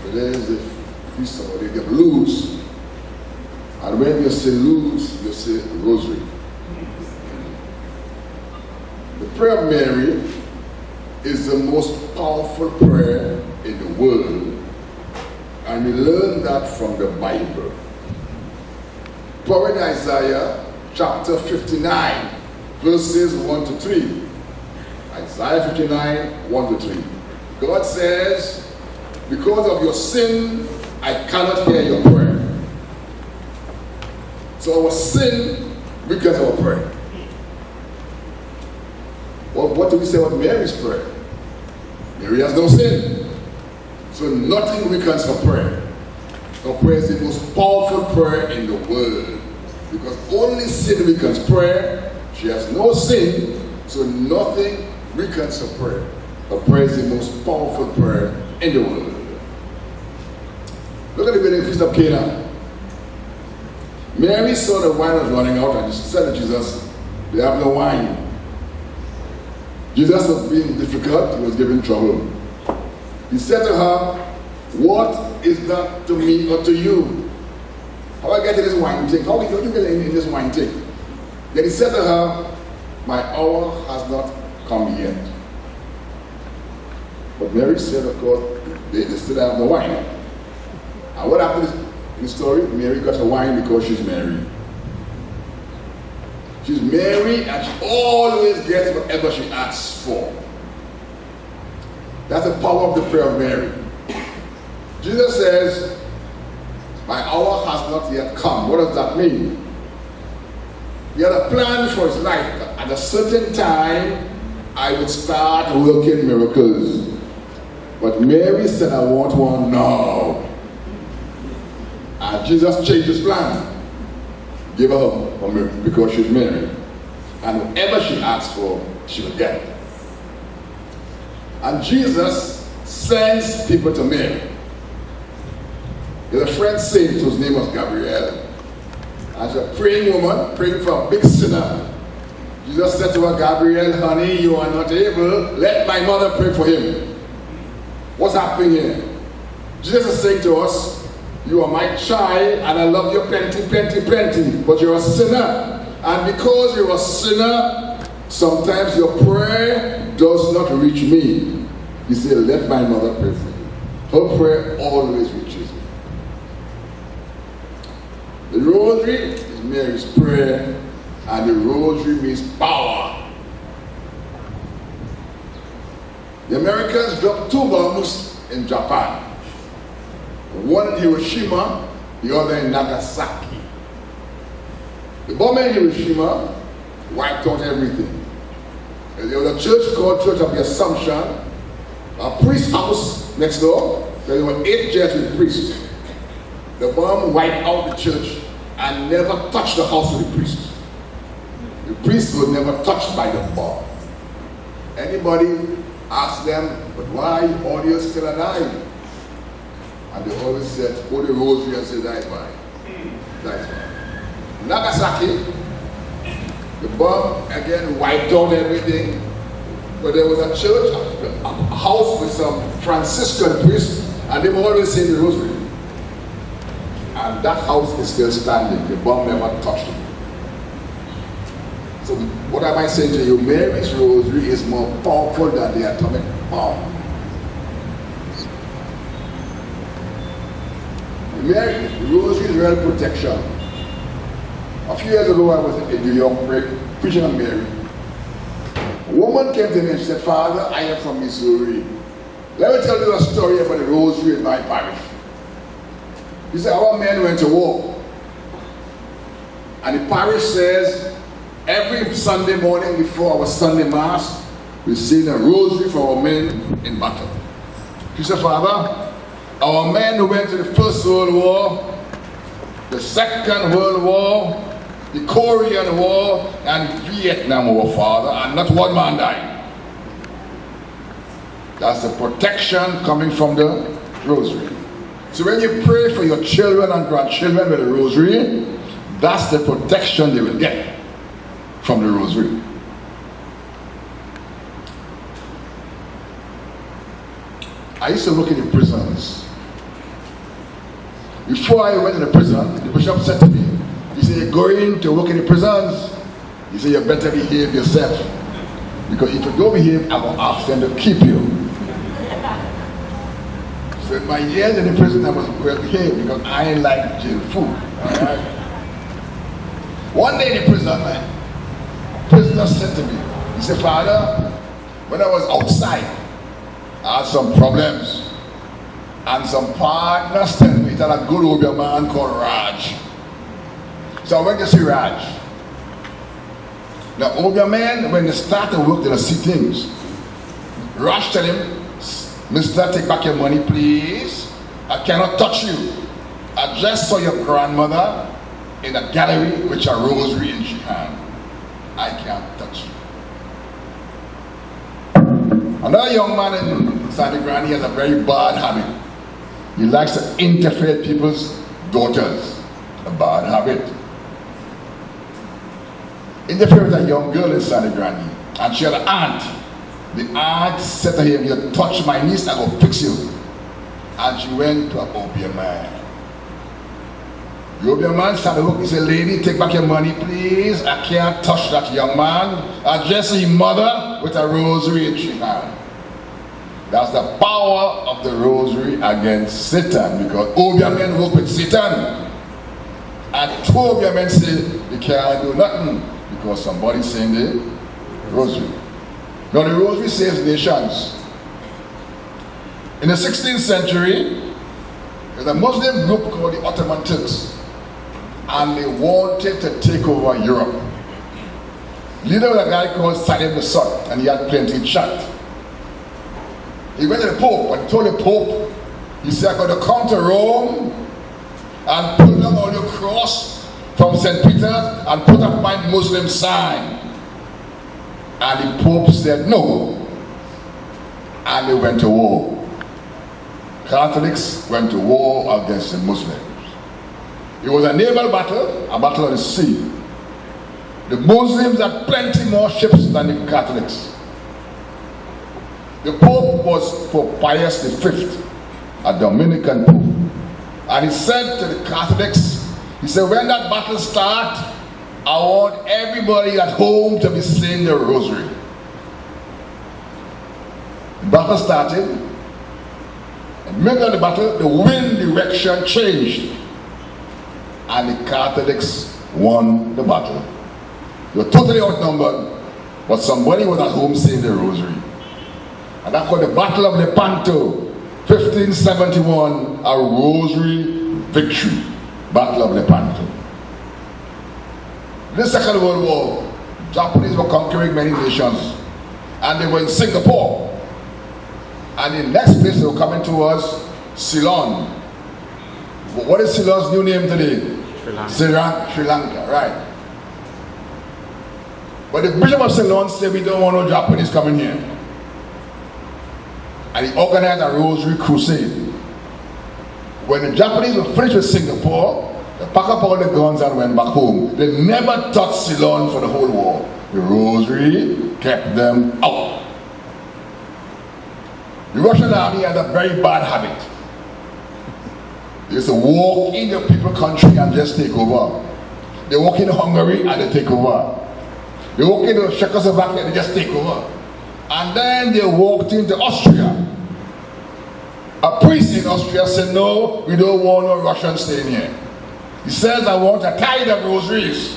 Today is the feast of the lose. And when you say lose, you say rosary. The prayer of Mary is the most powerful prayer in the world. And we learn that from the Bible. Prophet Isaiah chapter 59, verses 1 to 3. Isaiah 59, 1 to 3. God says, because of your sin, I cannot hear your prayer. So our sin weakens our prayer. Well, what do we say about Mary's prayer? Mary has no sin. So nothing weakens her prayer. Her prayer is the most powerful prayer in the world. Because only sin weakens prayer. She has no sin, so nothing weakens her prayer. Her prayer is the most powerful prayer in the world. Look at the wedding feast of Cana. Mary saw the wine was running out and she said to Jesus, they have no wine. Jesus was being difficult, he was giving trouble. He said to her, what is that to me or to you? How I get to this wine thing? How do you get in this wine thing? Then he said to her, my hour has not come yet. But Mary said, of course, they still have no wine. And what happened in the story? Mary got her wine because she's Mary. She's Mary and she always gets whatever she asks for. That's the power of the prayer of Mary. Jesus says, my hour has not yet come. What does that mean? He had a plan for his life. At a certain time, I would start working miracles. But Mary said, I want one now. And Jesus changed his plan. Give her a miracle because she's Mary. And whatever she asks for, she will get it. And Jesus sends people to Mary. There's a French saint whose name was Gabrielle. And she's a praying woman, praying for a big sinner. Jesus said to her, Gabrielle, honey, you are not able. Let my mother pray for him. What's happening here? Jesus is saying to us, you are my child and I love you plenty, plenty, plenty. But you're a sinner. And because you're a sinner, sometimes your prayer does not reach me. He said, let my mother pray for you. Her prayer always reaches me. The rosary is Mary's prayer, and the rosary means power. The Americans dropped 2 bombs in Japan. One in Hiroshima, the other in Nagasaki. The bomb in Hiroshima wiped out everything. There was a church called Church of the Assumption, a priest's house next door. There were 8 Jesuit priests. The bomb wiped out the church and never touched the house of the priest. The priests were never touched by the bomb. Anybody asked them, but why are you still alive? And they always said, hold the rosary and say, that's why. That's why. Nagasaki, the bomb again wiped out everything. But there was a church, a house with some Franciscan priests, and they were always saying the rosary. And that house is still standing. The bomb never touched it. So what am I saying to you? Mary's rosary is more powerful than the atomic bomb. Mary, the rosary is real protection. A few years ago I was in New York preaching on Mary. A woman came to me and she said, Father, I am from Missouri. Let me tell you a story about the rosary in my parish. He said, our men went to war. And the parish says, every Sunday morning before our Sunday Mass, we sing a rosary for our men in battle. He said, Father, our men who went to the First World War, the Second World War, the Korean War, and the Vietnam War, Father, and not one man died. That's the protection coming from the rosary. So when you pray for your children and grandchildren with the rosary, that's the protection they will get from the rosary. I used to look in the prisons. Before I went to the prison, the bishop said to me, he said, "You're going to work in the prisons." He said, "You better behave yourself. Because if you don't behave, I'm going to ask them to keep you." So in my years in the prison, I was well behaved because I ain't like jail food. Right? One day in the prison, the prisoner said to me, he said, "Father, when I was outside, I had some problems. And some partners tell me that a good old man called Raj." So I went to see Raj. Now, older men, when they start to work, they'll see things. Raj tell him, "Mister, take back your money, please. I cannot touch you. I just saw your grandmother in a gallery with a rosary in her hand. I can't touch you." Another young man in Santa Grande, he has a very bad habit. He likes to interfere with people's daughters. A bad habit. Interfere with a young girl in Santa Grande, and she had an aunt. The aunt said to him, "You touch my niece, I will fix you." And she went to a opium man. The opium man started looking. He said, "Lady, take back your money, please. I can't touch that young man. I just see mother with a rosary in her hand." That's the power of the rosary against Satan, because opium men work with Satan. And two opium men say they can't do nothing because somebody's saying the rosary. Now the rosary saves nations. In the 16th century, there's a Muslim group called the Ottoman Turks, and they wanted to take over Europe. Leader was a guy called Saddam Hussein, and he had plenty of shot. He went to the Pope, and he told the Pope, he said, "I'm going to come to Rome and pull down all your cross from St. Peter's and put up my Muslim sign." And the Pope said no. And they went to war. Catholics went to war against the Muslims. It was a naval battle, a battle on the sea. The Muslims had plenty more ships than the Catholics. The Pope was Pope Pius V, a Dominican Pope. And he said to the Catholics, he said, "When that battle starts, I want everybody at home to be saying the rosary." The battle started. In the middle of the battle, the wind direction changed. And the Catholics won the battle. They were totally outnumbered, but somebody was at home saying the rosary. And that's called the Battle of Lepanto, 1571, a rosary victory. Battle of Lepanto. In the Second World War, Japanese were conquering many nations, and they were in Singapore. And the next place they were coming to was Ceylon. What is Ceylon's new name today? Sri Lanka, right. But the Bishop of Ceylon said, "We don't want no Japanese coming here." And he organized a rosary crusade. When the Japanese were finished with Singapore, they packed up all the guns and went back home. They never touched Ceylon for the whole war. The rosary kept them out. The Russian army had a very bad habit. They used to walk in the people's country and just take over. They walk in Hungary and they take over. They walk into Czechoslovakia and they just take over. And then they walked into Austria. A priest in Austria said, "No, we don't want no Russians staying here." He says, "I want a tithe of rosaries.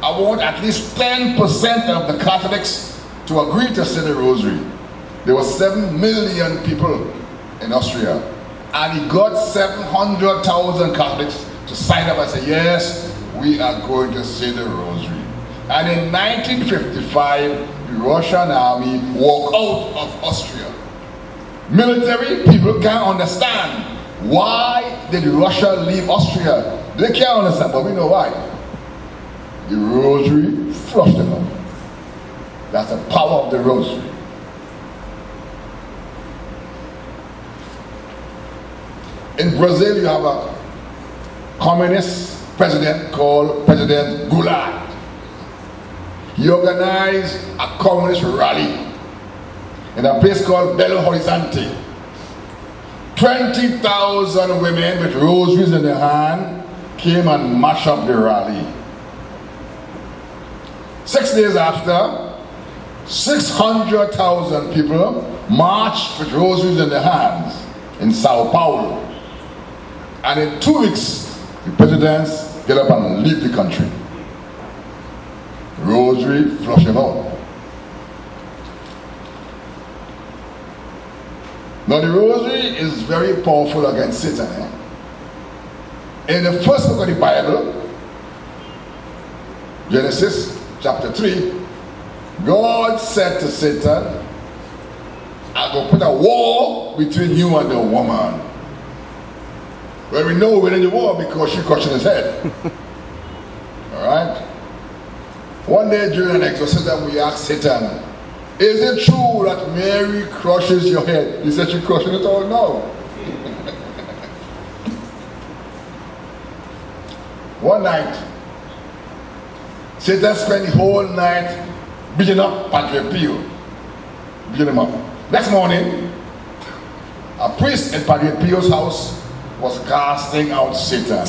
I want at least 10% of the Catholics to agree to say the rosary." There were 7 million people in Austria. And he got 700,000 Catholics to sign up and say, "Yes, we are going to say the rosary." And in 1955, the Russian army walked out of Austria. Military people can't understand. Why did Russia leave Austria? They can't understand, but we know why. The rosary flushed them out. That's the power of the rosary. In Brazil, you have a communist president called President Goulart. He organized a communist rally in a place called Belo Horizonte. 20,000 women with rosaries in their hand came and mashed up the rally. 6 days after, 600,000 people marched with rosaries in their hands in Sao Paulo. And in 2 weeks, the presidents get up and leave the country. Rosary flush them out. Now the rosary is very powerful against Satan. In the first book of the Bible, Genesis chapter 3, God said to Satan, I'm going to put a wall between you and the woman. Well, we know we're in the war because she crushed his head. Alright? One day during an exorcism, we asked Satan, is it true that Mary crushes your head? He said, she crushes it all now. One night, Satan spent the whole night beating up Padre Pio. Beating him up. Next morning, a priest in Padre Pio's house was casting out Satan.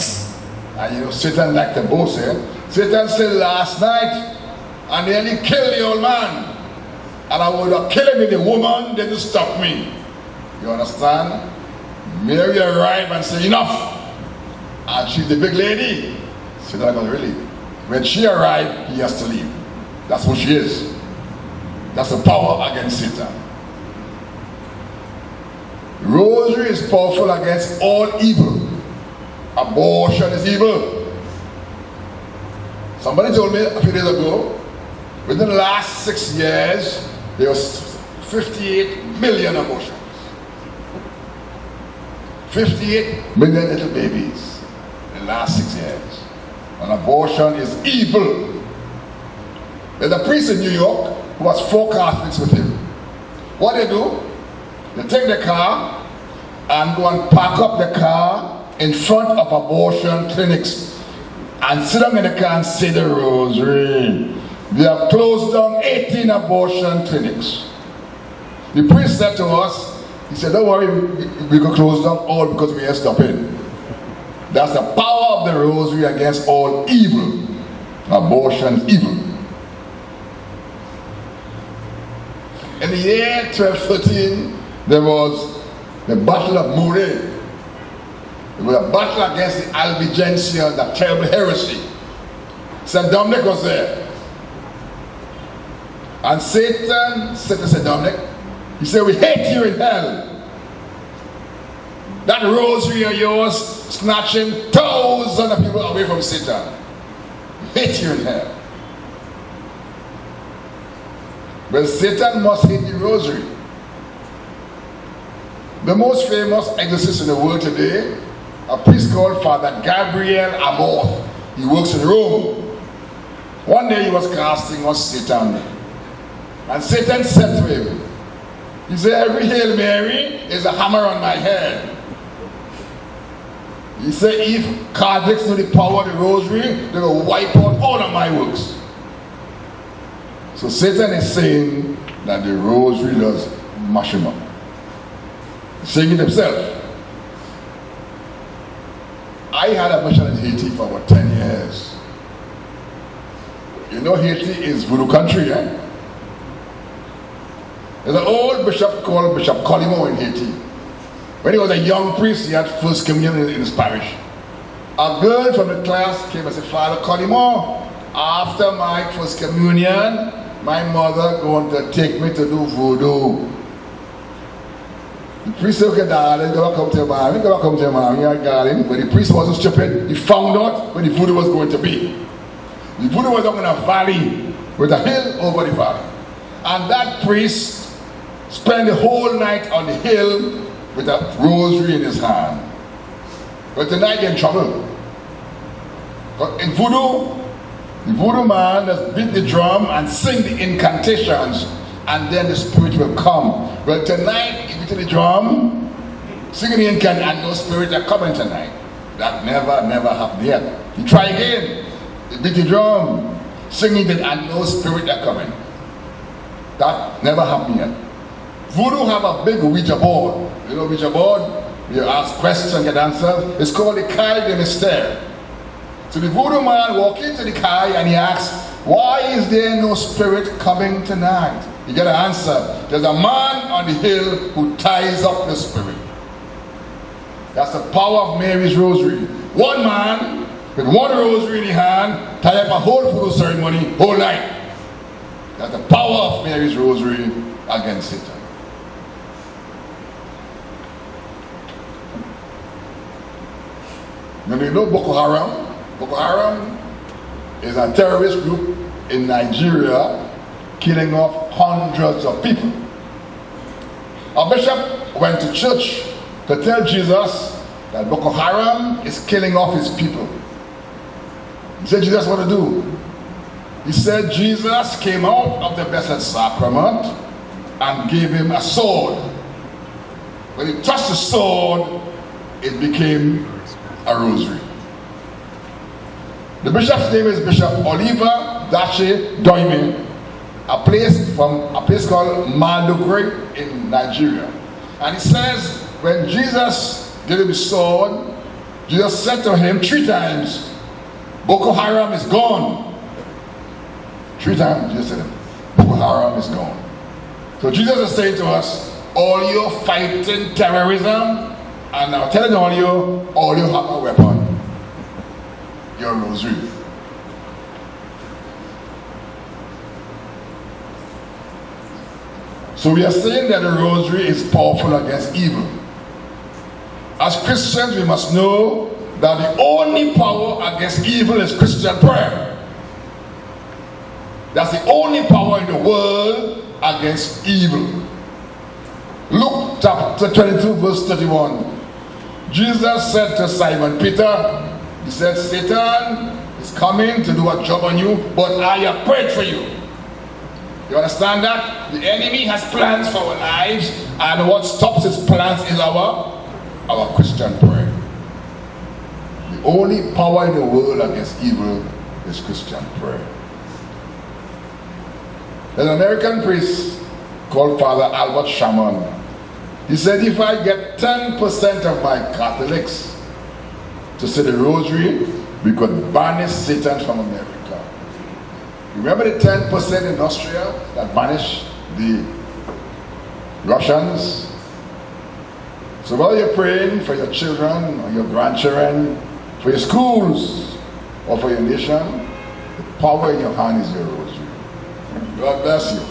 And you know, Satan liked the boast. Satan said, last night, I nearly killed the old man. And I would have killed him if the woman didn't stop me. You understand? Mary arrived and said, enough. And she's the big lady. Satan goes, really? When she arrived, he has to leave. That's who she is. That's the power against Satan. Rosary is powerful against all evil. Abortion is evil. Somebody told me a few days ago, within the last 6 years, there was 58 million abortions. 58 million little babies in the last 6 years. And abortion is evil. There's a priest in New York who has 4 Catholics with him. What they do, they take the car and go and park up the car in front of abortion clinics and sit down in the car and say the rosary. They have closed down 18 abortion clinics. The priest said to us, he said, don't worry, we can close down all because we are stopping. That's the power of the rosary against all evil. Abortion is evil. In the year 1213, there was the Battle of Muret. There was a battle against the Albigensians, that terrible heresy. St. Dominic was there. And Satan said to St. Dominic, he said, we hate you in hell. That rosary of yours snatching thousands of people away from Satan. We hate you in hell. But Satan must hate the rosary. The most famous exorcist in the world today, a priest called Father Gabriel Amorth. He works in Rome. One day he was casting on Satan. And Satan said to him, he said, every Hail Mary is a hammer on my head. He said, if Catholics know the power of the rosary, they will wipe out all of my works. So Satan is saying that the rosary does mash him up. He's saying it himself. I had a mission in Haiti for about 10 years. You know Haiti is voodoo country, eh? There's an old bishop called Bishop Colimo in Haiti. When he was a young priest, he had first communion in his parish. A girl from the class came and said, Father Colimo, after my first communion, my mother going to take me to do voodoo. The priest said, okay, darling, go come to your mom. Go come to your mom, you're darling. But the priest wasn't stupid. He found out where the voodoo was going to be. The voodoo was up in a valley with a hill over the valley. And that priest spent the whole night on the hill with a rosary in his hand. But tonight you're in trouble. But in voodoo, the voodoo man just beat the drum and sing the incantations, and then the spirit will come. But tonight, you beat the drum, singing the incantation, and no spirit are coming tonight. That never happened yet. You try again, you beat the drum, singing it, and no spirit are coming. That never happened yet. Voodoo have a big Ouija board. You know Ouija board? You ask questions, get answers. It's called the Kai de Mystère. So the voodoo man walked into the Kai and he asked, why is there no spirit coming tonight? You get an answer. There's a man on the hill who ties up the spirit. That's the power of Mary's rosary. One man with one rosary in his hand, tie up a whole voodoo ceremony, whole night. That's the power of Mary's rosary against Satan. Now you know Boko Haram? Boko Haram is a terrorist group in Nigeria killing off hundreds of people. A bishop went to church to tell Jesus that Boko Haram is killing off his people. He said, Jesus, what to do? He said, Jesus came out of the Blessed Sacrament and gave him a sword. When he touched the sword, it became a rosary. The bishop's name is Bishop Oliver Dache Doime, a place called Malugre in Nigeria. And he says, when Jesus gave him his sword, Jesus said to him 3 times, Boko Haram is gone. 3 times Jesus said, Boko Haram is gone. So Jesus is saying to us, all you fighting terrorism, and I'm telling all you have a weapon, your rosary. So we are saying that the rosary is powerful against evil. As Christians, we must know that the only power against evil is Christian prayer. That's the only power in the world against evil. Luke chapter 22 verse 31. Jesus said to Simon Peter, he said, Satan is coming to do a job on you, but I have prayed for you. You understand that? The enemy has plans for our lives, and what stops his plans is our Christian prayer. The only power in the world against evil is Christian prayer. There's an American priest called Father Albert Shaman. He said, if I get 10% of my Catholics to say the rosary, we could banish Satan from America. Remember the 10% in Austria that banished the Russians? So while you're praying for your children or your grandchildren, for your schools or for your nation, the power in your hand is your rosary. God bless you.